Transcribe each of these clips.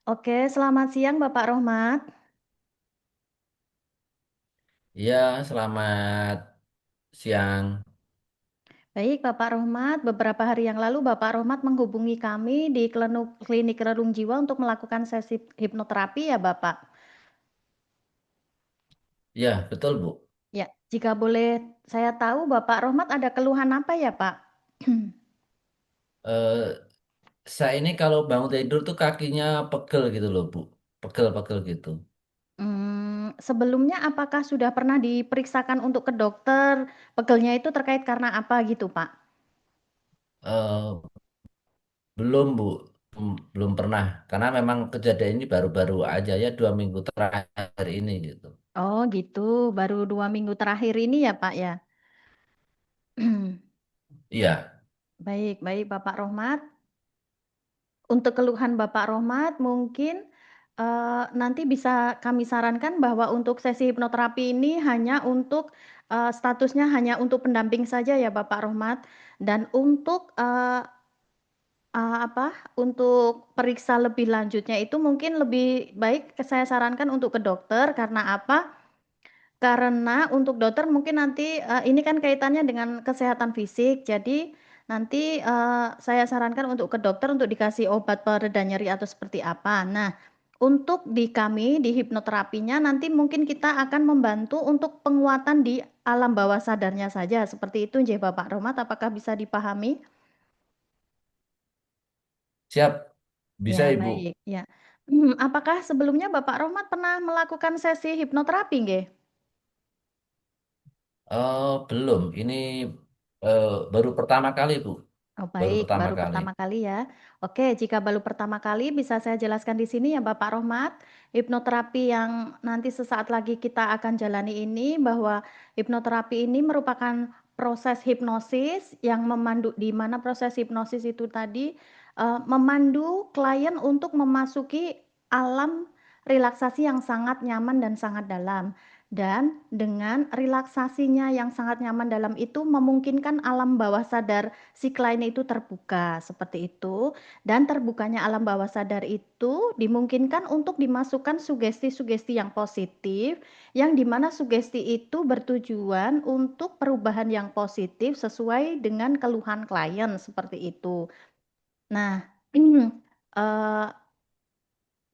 Oke, selamat siang Bapak Rohmat. Iya, selamat siang. Baik, Bapak Rohmat, beberapa hari yang lalu Bapak Rohmat menghubungi kami di Klinik Relung Jiwa untuk melakukan sesi hipnoterapi ya Bapak. Ya, betul, Bu. Ya, jika boleh saya tahu Bapak Rohmat ada keluhan apa ya Pak? Eh, saya ini kalau bangun tidur tuh kakinya pegel gitu loh, Bu. Pegel-pegel gitu. Sebelumnya apakah sudah pernah diperiksakan untuk ke dokter? Pegelnya itu terkait karena apa gitu Pak? Eh, belum, Bu. Belum pernah. Karena memang kejadian ini baru-baru aja ya 2 minggu terakhir ini gitu. Oh gitu, baru 2 minggu terakhir ini ya Pak ya. Iya, Baik, baik Bapak Rohmat. Untuk keluhan Bapak Rohmat mungkin nanti bisa kami sarankan bahwa untuk sesi hipnoterapi ini hanya untuk statusnya hanya untuk pendamping saja ya Bapak Rohmat dan untuk apa untuk periksa lebih lanjutnya itu mungkin lebih baik saya sarankan untuk ke dokter karena apa? Karena untuk dokter mungkin nanti ini kan kaitannya dengan kesehatan fisik. Jadi nanti saya sarankan untuk ke dokter untuk dikasih obat pereda nyeri atau seperti apa. Nah, untuk di kami di hipnoterapinya nanti mungkin kita akan membantu untuk penguatan di alam bawah sadarnya saja. Seperti itu nggih Bapak Romat, apakah bisa dipahami? siap. Ya, Bisa, Ibu. baik. Ya. Apakah sebelumnya Bapak Romat pernah melakukan sesi hipnoterapi nggih? Belum. Ini baru pertama kali, Bu. Oh Baru baik, pertama baru kali. pertama kali ya. Oke, jika baru pertama kali bisa saya jelaskan di sini ya Bapak Rohmat. Hipnoterapi yang nanti sesaat lagi kita akan jalani ini bahwa hipnoterapi ini merupakan proses hipnosis yang memandu di mana proses hipnosis itu tadi memandu klien untuk memasuki alam relaksasi yang sangat nyaman dan sangat dalam. Dan dengan relaksasinya yang sangat nyaman dalam itu memungkinkan alam bawah sadar si klien itu terbuka seperti itu dan terbukanya alam bawah sadar itu dimungkinkan untuk dimasukkan sugesti-sugesti yang positif yang dimana sugesti itu bertujuan untuk perubahan yang positif sesuai dengan keluhan klien seperti itu. Nah, eh,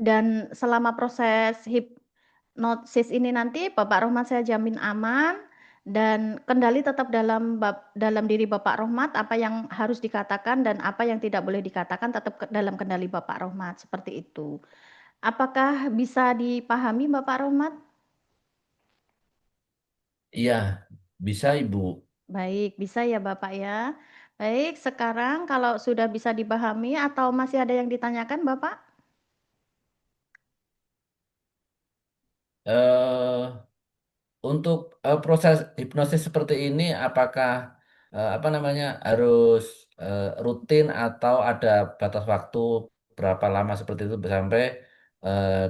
dan selama proses hipnosis ini nanti Bapak Rohmat saya jamin aman dan kendali tetap dalam diri Bapak Rohmat apa yang harus dikatakan dan apa yang tidak boleh dikatakan tetap dalam kendali Bapak Rohmat seperti itu. Apakah bisa dipahami Bapak Rohmat? Iya, bisa, Ibu. Baik, bisa ya Bapak ya. Baik, sekarang kalau sudah bisa dipahami atau masih ada yang ditanyakan Bapak? Eh Untuk proses hipnosis seperti ini, apakah apa namanya harus rutin atau ada batas waktu berapa lama seperti itu sampai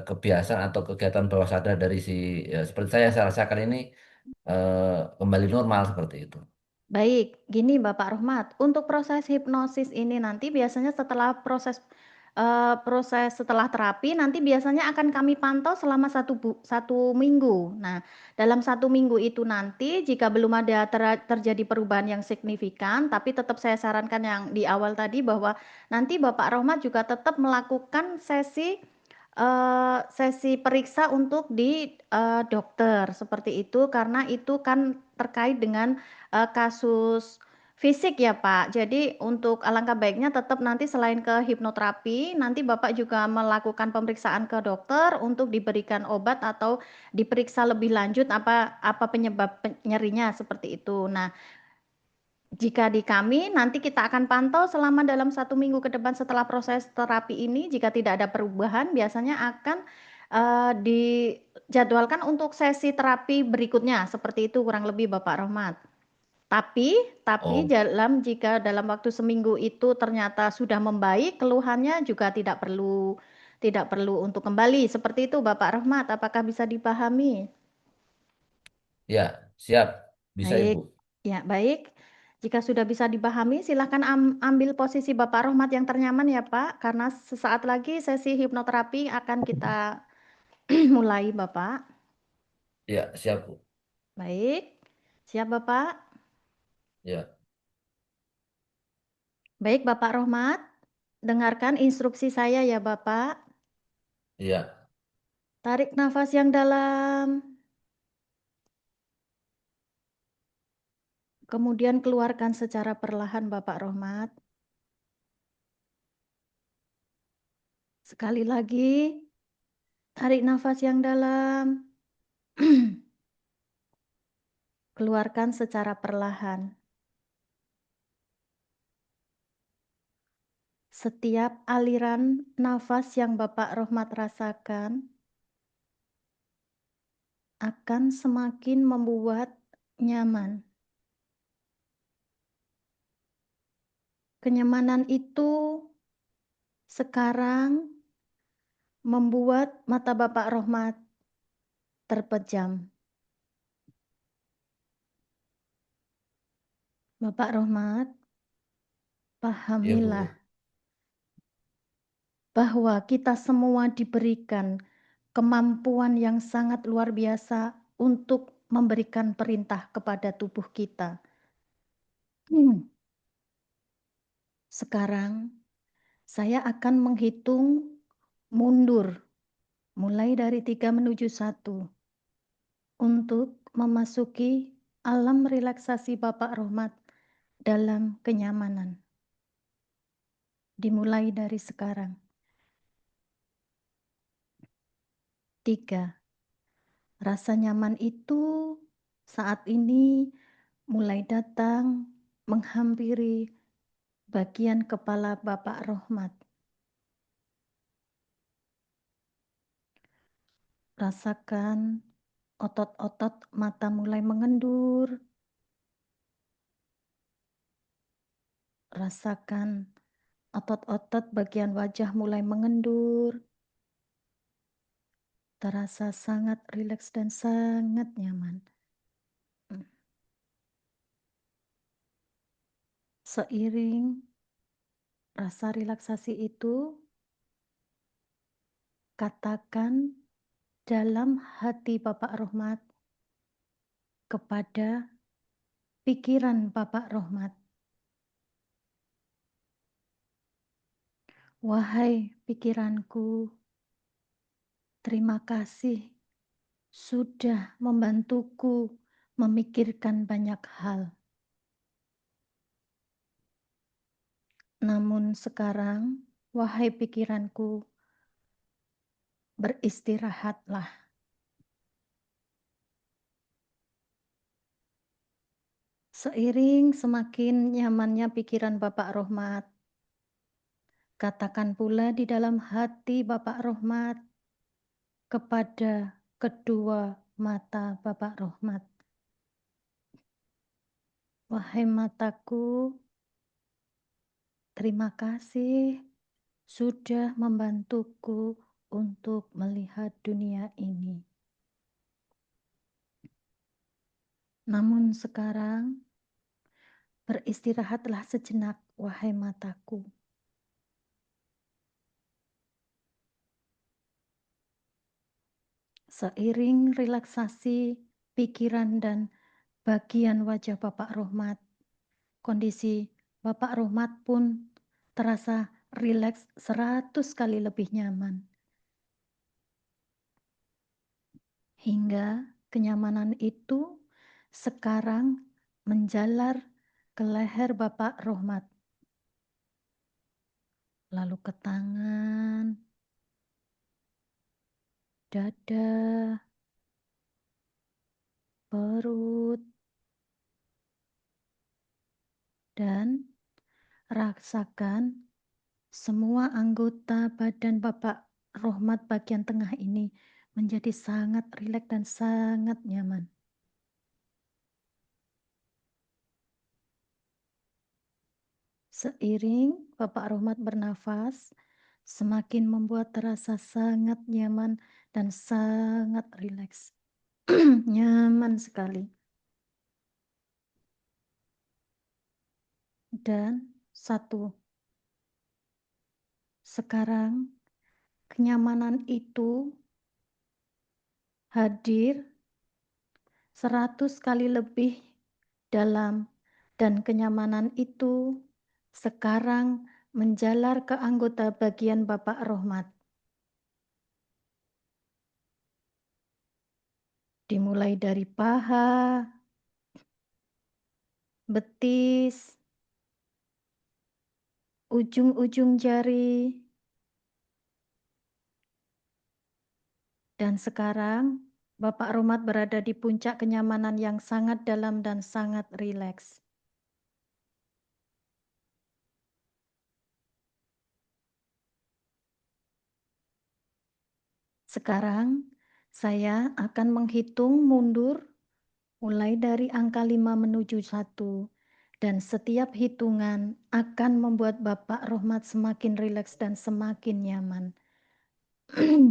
kebiasaan atau kegiatan bawah sadar dari si seperti saya rasakan ini kembali normal seperti itu. Baik, gini Bapak Rohmat, untuk proses hipnosis ini nanti biasanya setelah proses setelah terapi nanti biasanya akan kami pantau selama 1 minggu. Nah, dalam 1 minggu itu nanti jika belum ada terjadi perubahan yang signifikan, tapi tetap saya sarankan yang di awal tadi bahwa nanti Bapak Rohmat juga tetap melakukan sesi periksa untuk di dokter seperti itu karena itu kan terkait dengan kasus fisik ya Pak. Jadi untuk alangkah baiknya tetap nanti selain ke hipnoterapi, nanti Bapak juga melakukan pemeriksaan ke dokter untuk diberikan obat atau diperiksa lebih lanjut apa apa penyebab nyerinya seperti itu. Nah, jika di kami nanti kita akan pantau selama dalam 1 minggu ke depan setelah proses terapi ini. Jika tidak ada perubahan, biasanya akan dijadwalkan untuk sesi terapi berikutnya. Seperti itu kurang lebih Bapak Rohmat. Tapi Oh jika dalam waktu seminggu itu ternyata sudah membaik, keluhannya juga tidak perlu untuk kembali. Seperti itu Bapak Rahmat, apakah bisa dipahami? ya, siap, bisa Baik, Ibu. ya baik. Jika sudah bisa dipahami, silakan ambil posisi Bapak Rohmat yang ternyaman ya, Pak, karena sesaat lagi sesi hipnoterapi akan kita mulai, Bapak. Ya, siap, Bu. Baik, siap Bapak? Ya, Baik Bapak Rohmat, dengarkan instruksi saya ya Bapak. iya, Tarik nafas yang dalam, kemudian keluarkan secara perlahan Bapak Rohmat. Sekali lagi, tarik nafas yang dalam, keluarkan secara perlahan. Setiap aliran nafas yang Bapak Rohmat rasakan akan semakin membuat nyaman. Kenyamanan itu sekarang membuat mata Bapak Rohmat terpejam. Bapak Rohmat, iya, pahamilah Bu. bahwa kita semua diberikan kemampuan yang sangat luar biasa untuk memberikan perintah kepada tubuh kita. Hmm, Sekarang saya akan menghitung mundur mulai dari 3 menuju 1 untuk memasuki alam relaksasi Bapak Rohmat dalam kenyamanan. Dimulai dari sekarang. 3. Rasa nyaman itu saat ini mulai datang menghampiri bagian kepala Bapak Rohmat. Rasakan otot-otot mata mulai mengendur. Rasakan otot-otot bagian wajah mulai mengendur. Terasa sangat rileks dan sangat nyaman. Hmm. Seiring rasa relaksasi itu, katakan dalam hati Bapak Rohmat kepada pikiran Bapak Rohmat. Wahai pikiranku, terima kasih sudah membantuku memikirkan banyak hal. Namun sekarang, wahai pikiranku, beristirahatlah. Seiring semakin nyamannya pikiran Bapak Rohmat, katakan pula di dalam hati Bapak Rohmat kepada kedua mata Bapak Rohmat. Wahai mataku, terima kasih sudah membantuku untuk melihat dunia ini. Namun sekarang, beristirahatlah sejenak, wahai mataku. Seiring relaksasi pikiran dan bagian wajah Bapak Rohmat, kondisi Bapak Rohmat pun terasa rileks 100 kali lebih nyaman. Hingga kenyamanan itu sekarang menjalar ke leher Bapak Rohmat, lalu ke tangan, dada, perut, dan rasakan semua anggota badan Bapak Rohmat bagian tengah ini menjadi sangat rileks dan sangat nyaman. Seiring Bapak Rohmat bernafas, semakin membuat terasa sangat nyaman dan sangat rileks. Nyaman sekali. Dan satu, sekarang kenyamanan itu hadir 100 kali lebih dalam dan kenyamanan itu sekarang menjalar ke anggota bagian Bapak Rohmat. Dimulai dari paha, betis, ujung-ujung jari, dan sekarang Bapak Rohmat berada di puncak kenyamanan yang sangat dalam dan sangat rileks. Sekarang saya akan menghitung mundur mulai dari angka 5 menuju 1, dan setiap hitungan akan membuat Bapak Rohmat semakin rileks dan semakin nyaman. 5.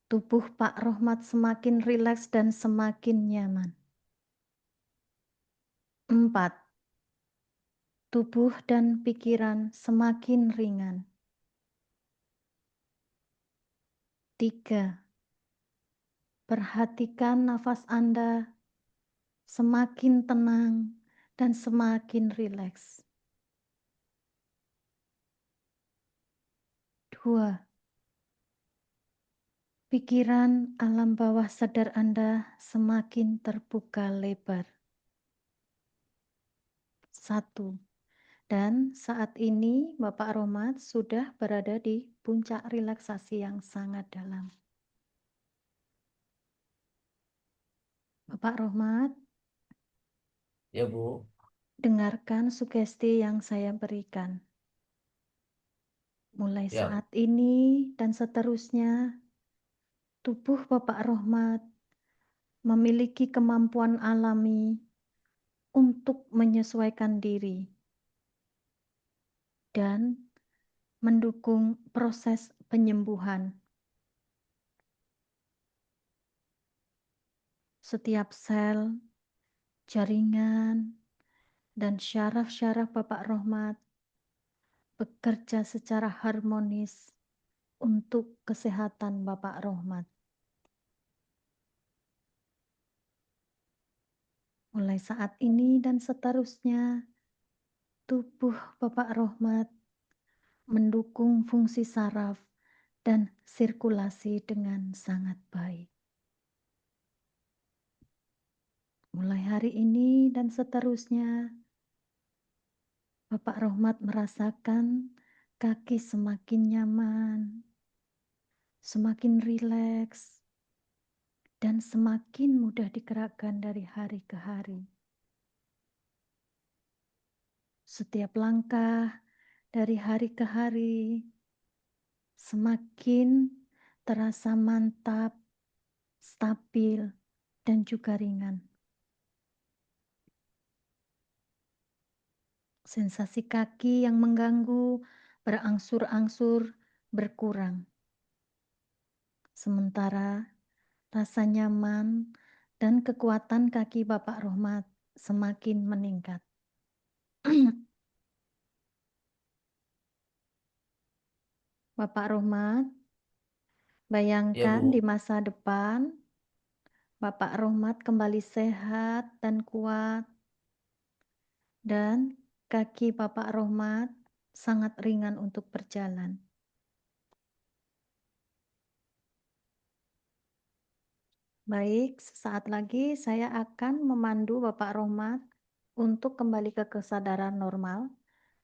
Tubuh Pak Rohmat semakin rileks dan semakin nyaman. 4. Tubuh dan pikiran semakin ringan. 3. Perhatikan nafas Anda semakin tenang dan semakin rileks. 2. Pikiran alam bawah sadar Anda semakin terbuka lebar. 1. Dan saat ini Bapak Rohmat sudah berada di puncak relaksasi yang sangat dalam. Bapak Rohmat, Ya, Bu. dengarkan sugesti yang saya berikan. Mulai Ya, saat ini dan seterusnya, tubuh Bapak Rohmat memiliki kemampuan alami untuk menyesuaikan diri dan mendukung proses penyembuhan. Setiap sel, jaringan, dan syaraf-syaraf Bapak Rohmat bekerja secara harmonis untuk kesehatan Bapak Rohmat. Mulai saat ini dan seterusnya, tubuh Bapak Rohmat mendukung fungsi saraf dan sirkulasi dengan sangat baik. Mulai hari ini dan seterusnya, Bapak Rohmat merasakan kaki semakin nyaman, semakin rileks, dan semakin mudah digerakkan dari hari ke hari. Setiap langkah dari hari ke hari semakin terasa mantap, stabil, dan juga ringan. Sensasi kaki yang mengganggu berangsur-angsur berkurang. Sementara rasa nyaman dan kekuatan kaki Bapak Rohmat semakin meningkat. Bapak Rohmat, ya, bayangkan di Bu. masa depan Bapak Rohmat kembali sehat dan kuat, dan kaki Bapak Rohmat sangat ringan untuk berjalan. Baik, sesaat lagi saya akan memandu Bapak Rohmat untuk kembali ke kesadaran normal.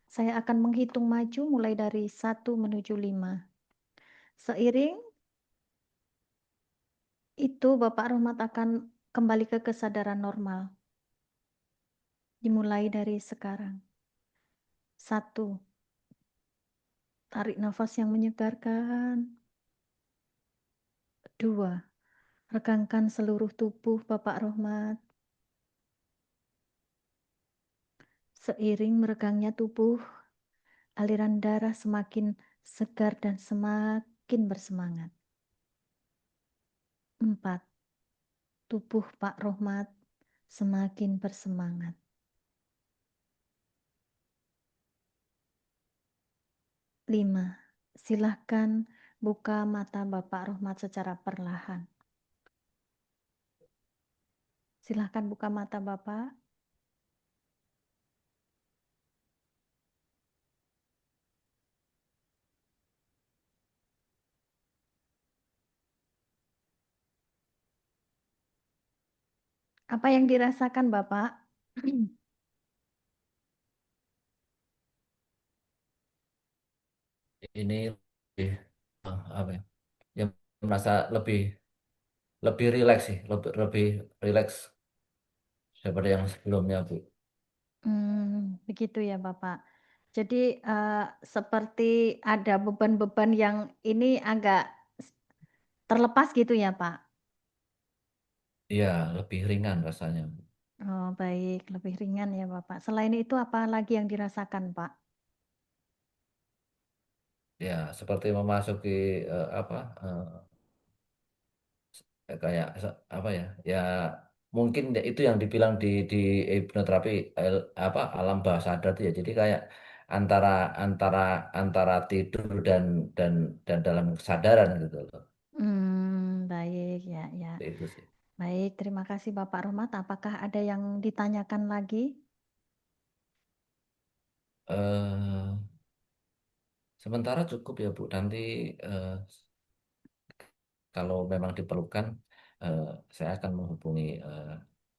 Saya akan menghitung maju mulai dari 1 menuju 5. Seiring itu Bapak Rohmat akan kembali ke kesadaran normal. Dimulai dari sekarang. 1. Tarik nafas yang menyegarkan. 2. Regangkan seluruh tubuh Bapak Rohmat. Seiring meregangnya tubuh, aliran darah semakin segar dan semakin bersemangat. 4. Tubuh Pak Rohmat semakin bersemangat. 5. Silahkan buka mata Bapak Rohmat secara perlahan. Silahkan buka mata Bapak. Apa yang dirasakan Bapak? Ini lebih, apa ya? Yang merasa lebih lebih rileks sih, lebih rileks daripada yang sebelumnya, Bu. Begitu ya Bapak. Jadi seperti ada beban-beban yang ini agak terlepas gitu ya Pak? Iya, lebih ringan rasanya. Oh baik, lebih ringan ya Bapak. Selain itu apa lagi yang dirasakan Pak? Ya, seperti memasuki apa kayak apa ya? Ya mungkin itu yang dibilang di hipnoterapi apa alam bawah sadar itu ya. Jadi kayak antara antara antara tidur dan dan dalam kesadaran gitu loh. Baik ya ya. Itu sih. Baik, terima kasih Bapak Rohmat. Apakah ada yang ditanyakan lagi? eh Sementara cukup ya Bu. Nanti eh, kalau memang diperlukan, eh, saya akan menghubungi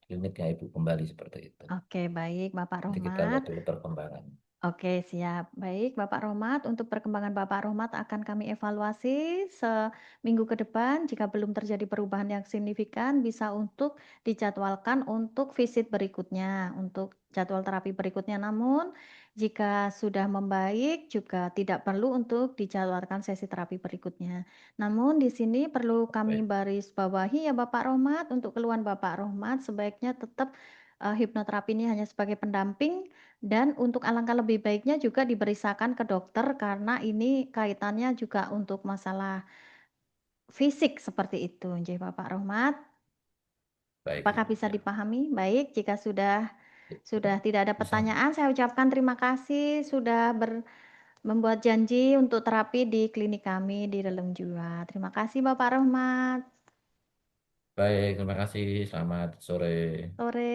kliniknya Ibu kembali seperti itu. Oke, baik Bapak Nanti kita Rohmat. lihat dulu perkembangan. Oke, siap. Baik, Bapak Rohmat, untuk perkembangan Bapak Rohmat akan kami evaluasi seminggu ke depan. Jika belum terjadi perubahan yang signifikan, bisa untuk dijadwalkan untuk visit berikutnya, untuk jadwal terapi berikutnya. Namun, jika sudah membaik, juga tidak perlu untuk dijadwalkan sesi terapi berikutnya. Namun, di sini perlu kami Baik, baris bawahi ya Bapak Rohmat, untuk keluhan Bapak Rohmat sebaiknya tetap hipnoterapi ini hanya sebagai pendamping dan untuk alangkah lebih baiknya juga diberisakan ke dokter karena ini kaitannya juga untuk masalah fisik seperti itu, nggih Bapak Rohmat. baik Apakah Ibu. bisa Ya, dipahami? Baik, jika sudah tidak ada bisa. pertanyaan, saya ucapkan terima kasih sudah membuat janji untuk terapi di klinik kami di Relung Jua. Terima kasih Bapak Rohmat. Baik, terima kasih. Selamat sore. Sore.